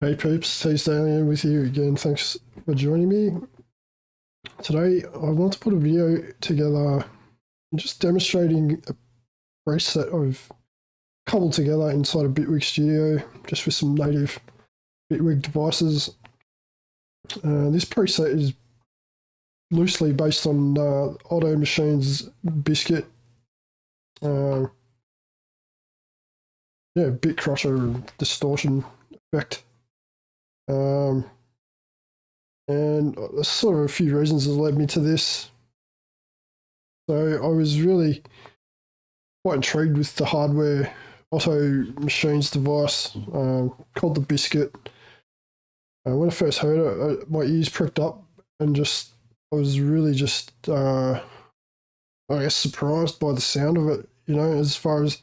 Hey peeps, Tuesday Alien with you again. Thanks for joining me. Today I want to put a video together just demonstrating a preset I've cobbled together inside a Bitwig Studio just with some native Bitwig devices. This preset is loosely based on OTO Machines Biscuit. Bit crusher distortion effect. And there's sort of a few reasons that led me to this. So I was really quite intrigued with the hardware OTO Machines device called the Biscuit. When I first heard it, my ears pricked up and I was really I guess surprised by the sound of it, you know, as far as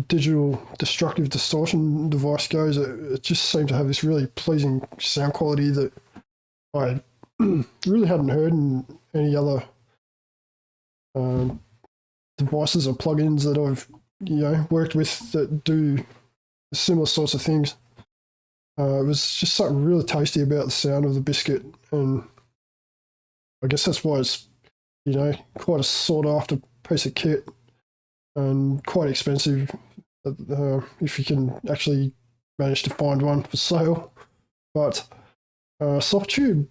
digital destructive distortion device goes. It just seemed to have this really pleasing sound quality that I really hadn't heard in any other devices or plugins that I've worked with that do similar sorts of things. It was just something really tasty about the sound of the Biscuit, and I guess that's why it's quite a sought after piece of kit and quite expensive if you can actually manage to find one for sale. But Softube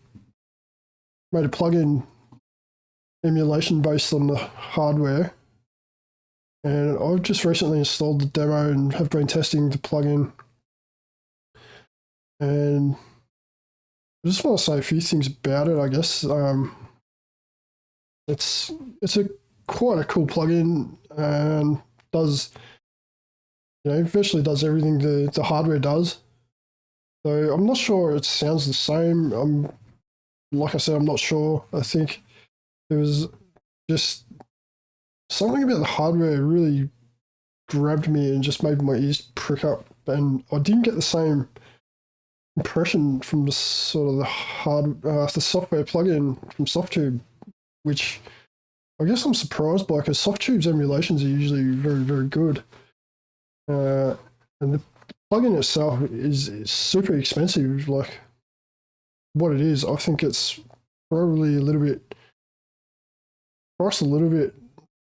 made a plugin emulation based on the hardware, and I've just recently installed the demo and have been testing the plugin. And I just want to say a few things about it, I guess. It's quite a cool plugin and does virtually does everything the hardware does. So I'm not sure it sounds the same. Like I said, I'm not sure. I think there was just something about the hardware really grabbed me and just made my ears prick up, and I didn't get the same impression from the sort of the software plugin from Softube, which I guess I'm surprised by, because Softube's emulations are usually very, very good. And the plugin itself is super expensive. Like, what it is, I think it's probably priced a little bit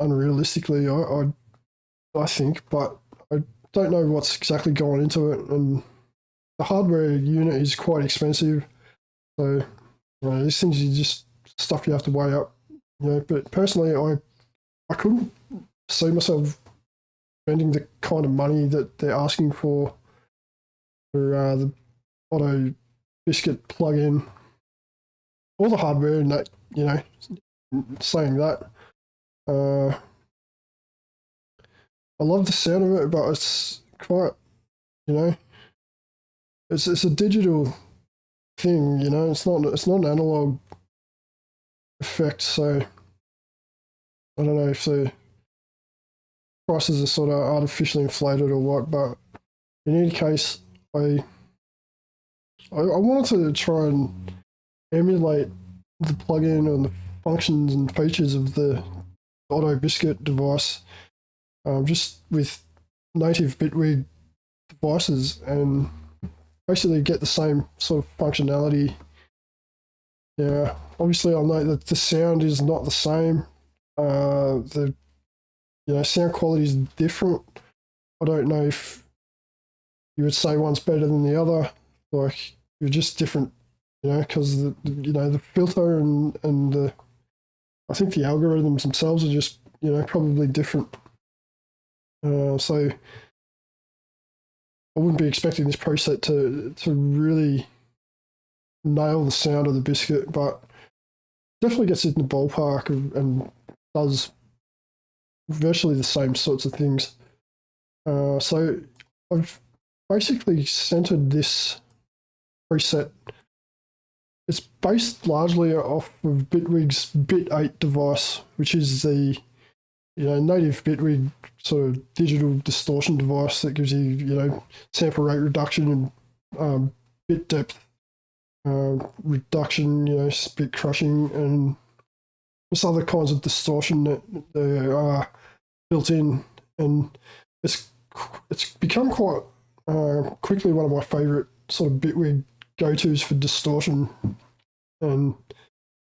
unrealistically, I think, but I don't know what's exactly going into it, and the hardware unit is quite expensive. So these things are just stuff you have to weigh up. But personally, I couldn't see myself spending the kind of money that they're asking for the OTO Biscuit plugin or the hardware, and that, saying that. I love the sound of it, but it's quite, it's a digital thing, it's not an analog effect. So I don't know if the prices are sort of artificially inflated or what, but in any case, I wanted to try and emulate the plugin and the functions and features of the OTO Biscuit device, just with native Bitwig devices, and basically get the same sort of functionality. Yeah, obviously I know that the sound is not the same. The sound quality is different. I don't know if you would say one's better than the other. Like, you're just different, because the filter and the, I think the algorithms themselves are just probably different. So I wouldn't be expecting this preset to really nail the sound of the Biscuit, but definitely gets it in the ballpark and does virtually the same sorts of things. So I've basically centered this preset. It's based largely off of Bitwig's Bit8 device, which is the native Bitwig sort of digital distortion device that gives you sample rate reduction and bit depth reduction, bit crushing, and there's other kinds of distortion that they are built in, and it's become quite quickly one of my favorite sort of Bitwig go-tos for distortion. And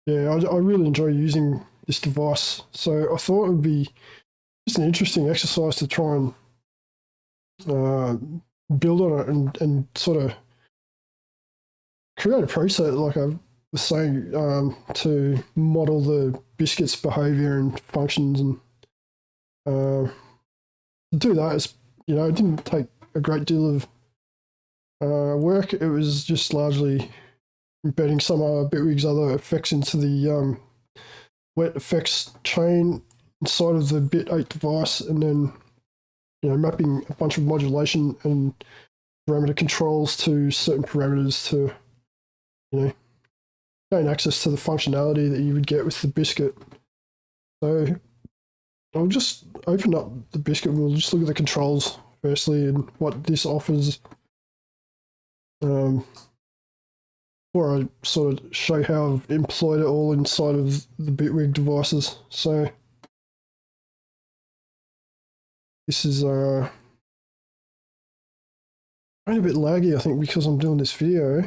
yeah, I really enjoy using this device. So I thought it would be just an interesting exercise to try and build on it and sort of create a preset, like I was saying, to model the biscuit's behavior and functions. And to do that, it's, you know, it didn't take a great deal of work. It was just largely embedding some Bitwig's other effects into the wet effects chain inside of the Bit8 device, and then, you know, mapping a bunch of modulation and parameter controls to certain parameters to, you know, gain access to the functionality that you would get with the biscuit. So I'll just open up the biscuit and we'll just look at the controls firstly and what this offers. Before I sort of show how I've employed it all inside of the Bitwig devices. So this is only a bit laggy, I think, because I'm doing this video.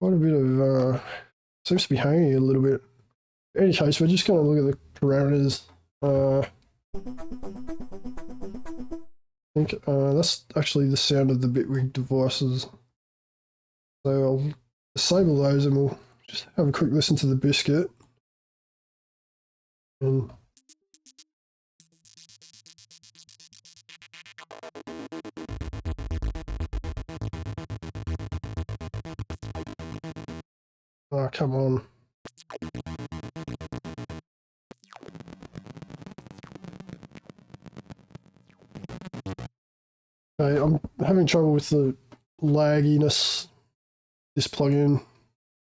Quite a bit of seems to be hanging a little bit. In any case, we're just going to look at the parameters. I think that's actually the sound of the Bitwig devices. So I'll disable those and we'll just have a quick listen to the biscuit. And oh, come on. Okay, I'm having trouble with the lagginess this plugin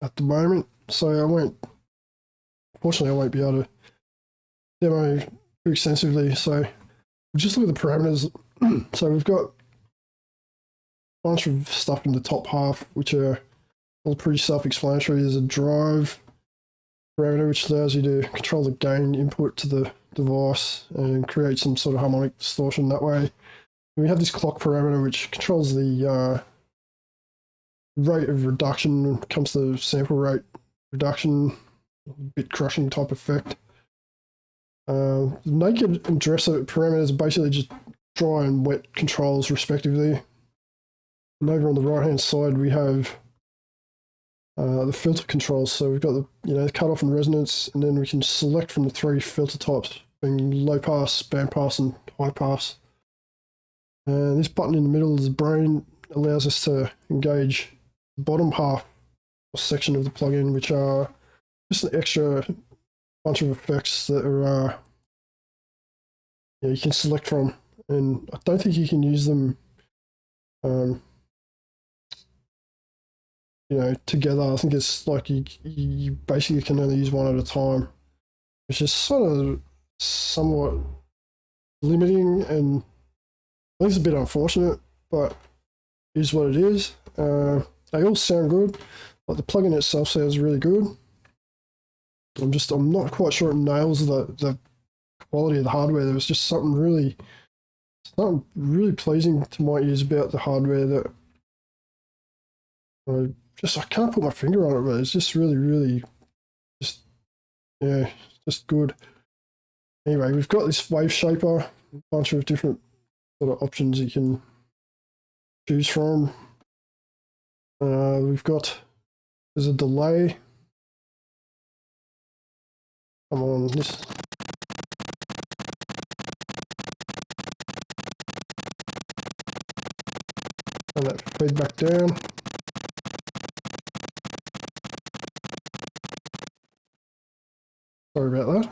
at the moment, so unfortunately I won't be able to demo too extensively. So we'll just look at the parameters. So we've got a bunch of stuff in the top half, which are all pretty self-explanatory. There's a drive parameter, which allows you to control the gain input to the device and create some sort of harmonic distortion that way. And we have this clock parameter, which controls the rate of reduction when it comes to sample rate reduction, bit crushing type effect. Naked and dresser parameters are basically just dry and wet controls respectively. And over on the right hand side we have the filter controls. So we've got the, you know, the cutoff and resonance, and then we can select from the three filter types, being low pass, band pass, and high pass. And this button in the middle is the brain, allows us to engage the bottom half or section of the plugin, which are just an extra bunch of effects that are you can select from, and I don't think you can use them you know, together. I think it's like you basically can only use one at a time, which is sort of somewhat limiting, and I think it's a bit unfortunate, but it is what it is. They all sound good. Like the plugin itself sounds really good. I'm not quite sure it nails the quality of the hardware. There was just something really pleasing to my ears about the hardware that I can't put my finger on it, but it's just really just good. Anyway, we've got this wave shaper, a bunch of different sort of options you can choose from. There's a delay. Come on, this. And that feedback down. Sorry about that.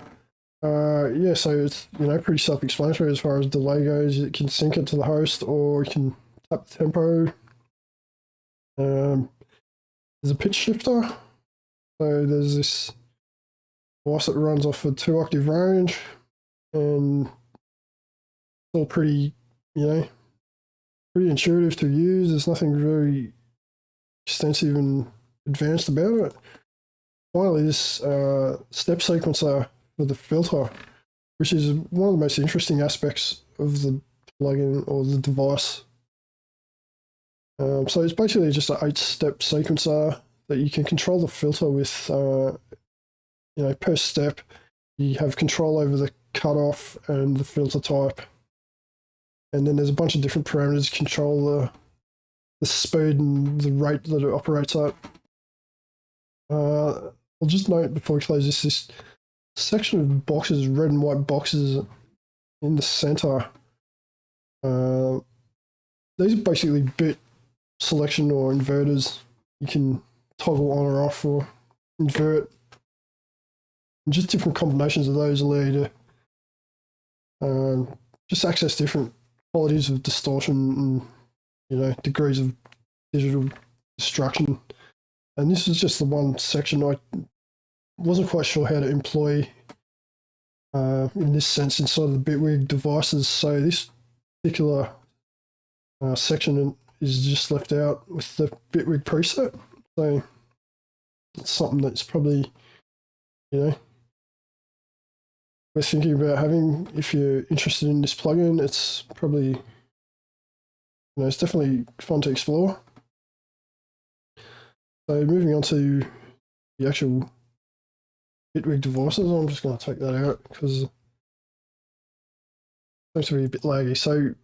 Yeah, so it's, you know, pretty self-explanatory as far as delay goes. You can sync it to the host, or you can tap the tempo. There's a pitch shifter. So there's this device that runs off a 2-octave range, and it's all pretty, you know, pretty intuitive to use. There's nothing very extensive and advanced about it. Finally, this step sequencer for the filter, which is one of the most interesting aspects of the plugin or the device. So it's basically just an 8-step sequencer that you can control the filter with. You know, per step, you have control over the cutoff and the filter type, and then there's a bunch of different parameters to control the speed and the rate that it operates at. I'll just note before we close this section of boxes, red and white boxes in the center. These are basically bit selection or inverters. You can toggle on or off or invert. And just different combinations of those allow you to just access different qualities of distortion and, you know, degrees of digital destruction. And this is just the one section I wasn't quite sure how to employ in this sense inside of the Bitwig devices. So this particular section is just left out with the Bitwig preset. So it's something that's probably, you know, worth thinking about having if you're interested in this plugin. It's probably, you know, it's definitely fun to explore. So moving on to the actual Bitwig devices, I'm just going to take that out because it seems to be a bit laggy. So,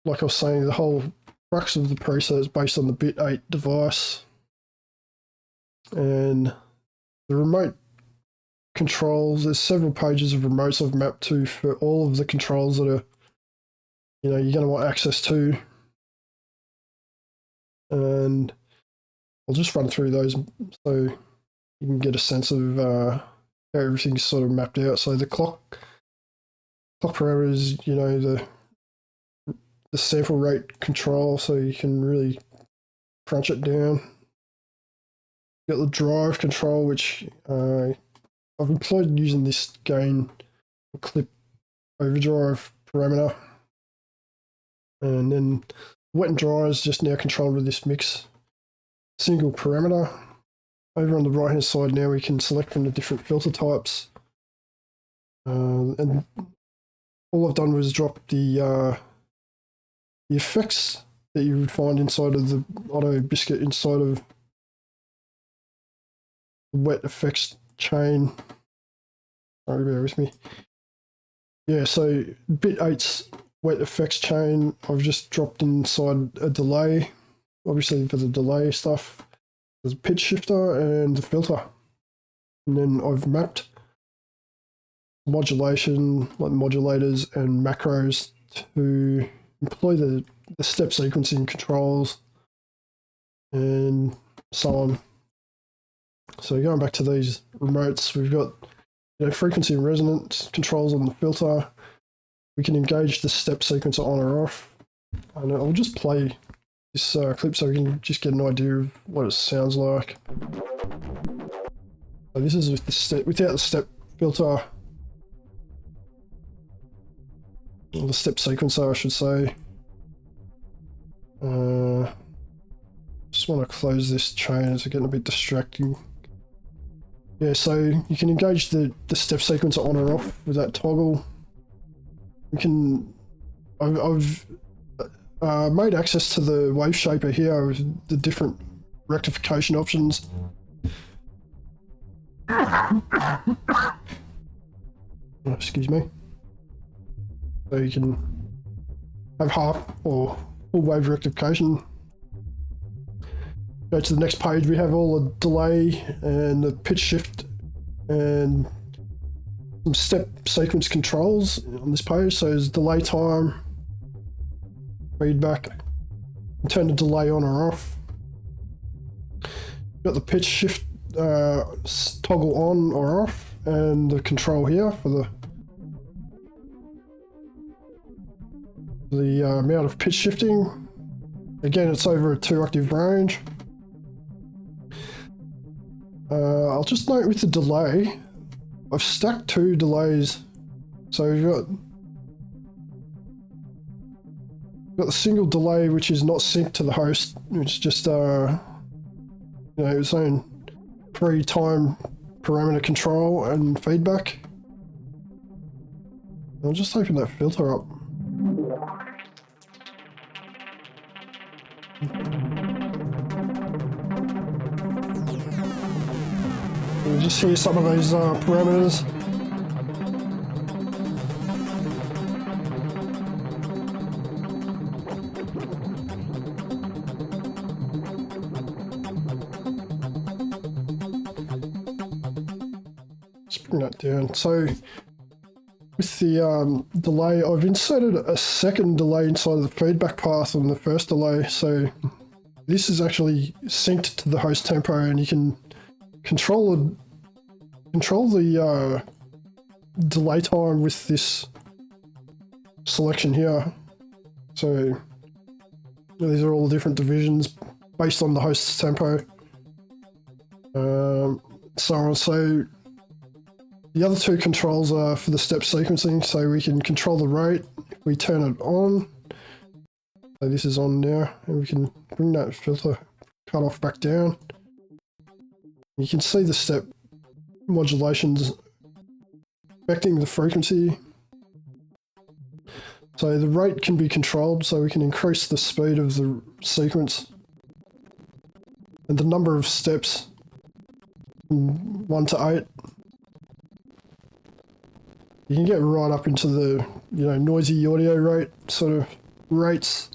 like I was saying, the whole crux of the preset is based on the Bit 8 device, and the remote controls, there's several pages of remotes I've mapped to for all of the controls that are, you know, you're going to want access to. And I'll just run through those so you can get a sense of how everything's sort of mapped out. So the clock parameters, you know, the sample rate control, so you can really crunch it down. You got the drive control, which I've employed using this gain clip overdrive parameter. And then wet and dry is just now controlled with this mix single parameter. Over on the right hand side now we can select from the different filter types. And all I've done was drop the effects that you would find inside of the OTO Biscuit inside of the wet effects chain. Sorry, bear with me. Yeah, so Bit 8's wet effects chain, I've just dropped inside a delay. Obviously for the delay stuff, there's a pitch shifter and the filter. And then I've mapped modulation, like modulators and macros, to employ the step sequencing controls and so on. So going back to these remotes, we've got, you know, frequency and resonance controls on the filter. We can engage the step sequencer on or off. And I'll just play this clip so we can just get an idea of what it sounds like. So this is with the step, without the step filter, or the step sequencer I should say. Just want to close this chain, it's getting a bit distracting. Yeah, so you can engage the step sequencer on or off with that toggle. We can, I've made access to the wave shaper here with the different rectification options. Oh, excuse me. So you can have half or full wave rectification. Go to the next page, we have all the delay and the pitch shift and some step sequence controls on this page. So there's delay time, feedback, turn the delay on or off. Got the pitch shift toggle on or off, and the control here for the amount of pitch shifting. Again, it's over a 2-octave range. I'll just note with the delay, I've stacked 2 delays. So we've got the single delay, which is not synced to the host. It's just you know, its own pre-time parameter control and feedback. I'll just open that filter up. You just hear some of those parameters. Let's bring that down. So with the delay, I've inserted a second delay inside of the feedback path on the first delay. So this is actually synced to the host tempo, and you can control the delay time with this selection here. So these are all the different divisions based on the host's tempo. So on. So the other two controls are for the step sequencing, so we can control the rate if we turn it on. So this is on now, and we can bring that filter cutoff back down. You can see the step modulations affecting the frequency. So the rate can be controlled, so we can increase the speed of the sequence and the number of steps from 1 to 8. You can get right up into the, noisy audio rate sort of rates.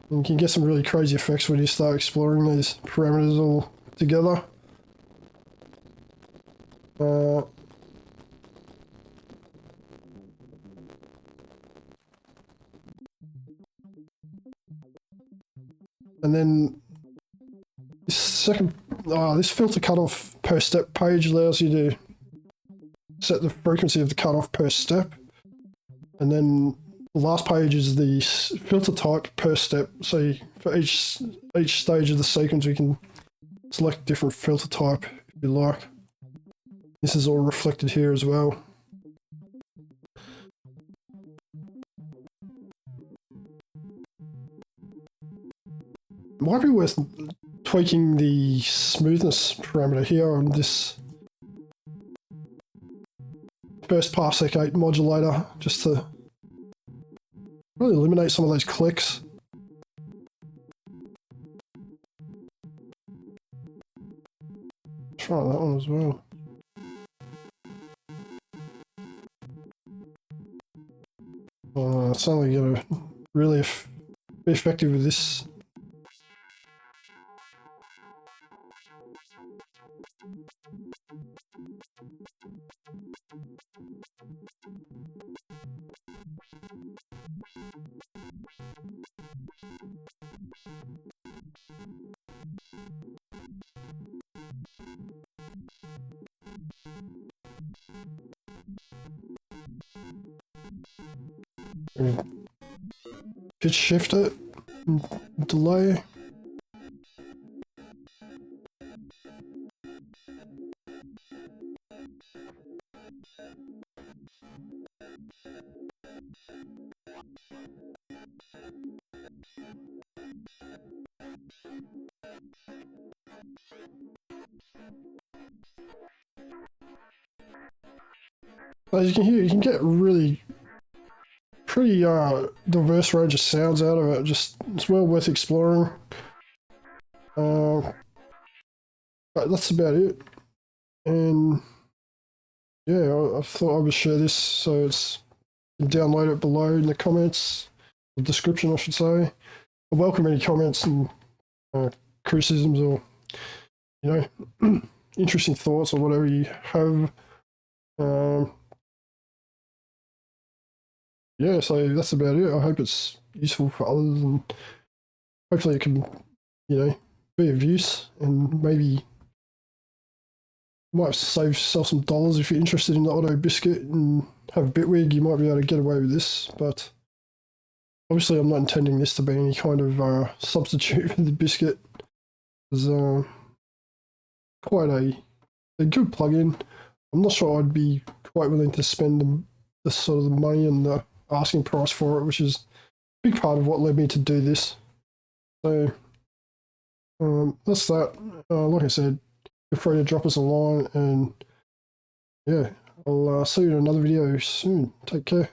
And you can get some really crazy effects when you start exploring these parameters all together. And then this filter cutoff per step page allows you to set the frequency of the cutoff per step. And then the last page is the filter type per step. So for each stage of the sequence, we can select different filter type if you like. This is all reflected here as well. Might be worth tweaking the smoothness parameter here on this first parsec 8 modulator, just to really eliminate some of those clicks. Try that one as well. It's only going to really be effective with this. Pitch shift it, delay. As you can hear, you can get really pretty diverse range of sounds out of it. It's well worth exploring. But that's about it. And yeah, I thought I would share this, so you can download it below in the comments, the description, I should say. I welcome any comments and criticisms, or interesting thoughts, or whatever you have. Yeah, so that's about it. I hope it's useful for others, and hopefully it can, be of use, and maybe you might save yourself some dollars if you're interested in the OTO Biscuit and have Bitwig. You might be able to get away with this, but obviously I'm not intending this to be any kind of substitute for the Biscuit. It's quite a good plugin. I'm not sure I'd be quite willing to spend the sort of the money and the asking price for it, which is a big part of what led me to do this. So that's that. Like I said, feel free to drop us a line, and yeah, I'll see you in another video soon. Take care.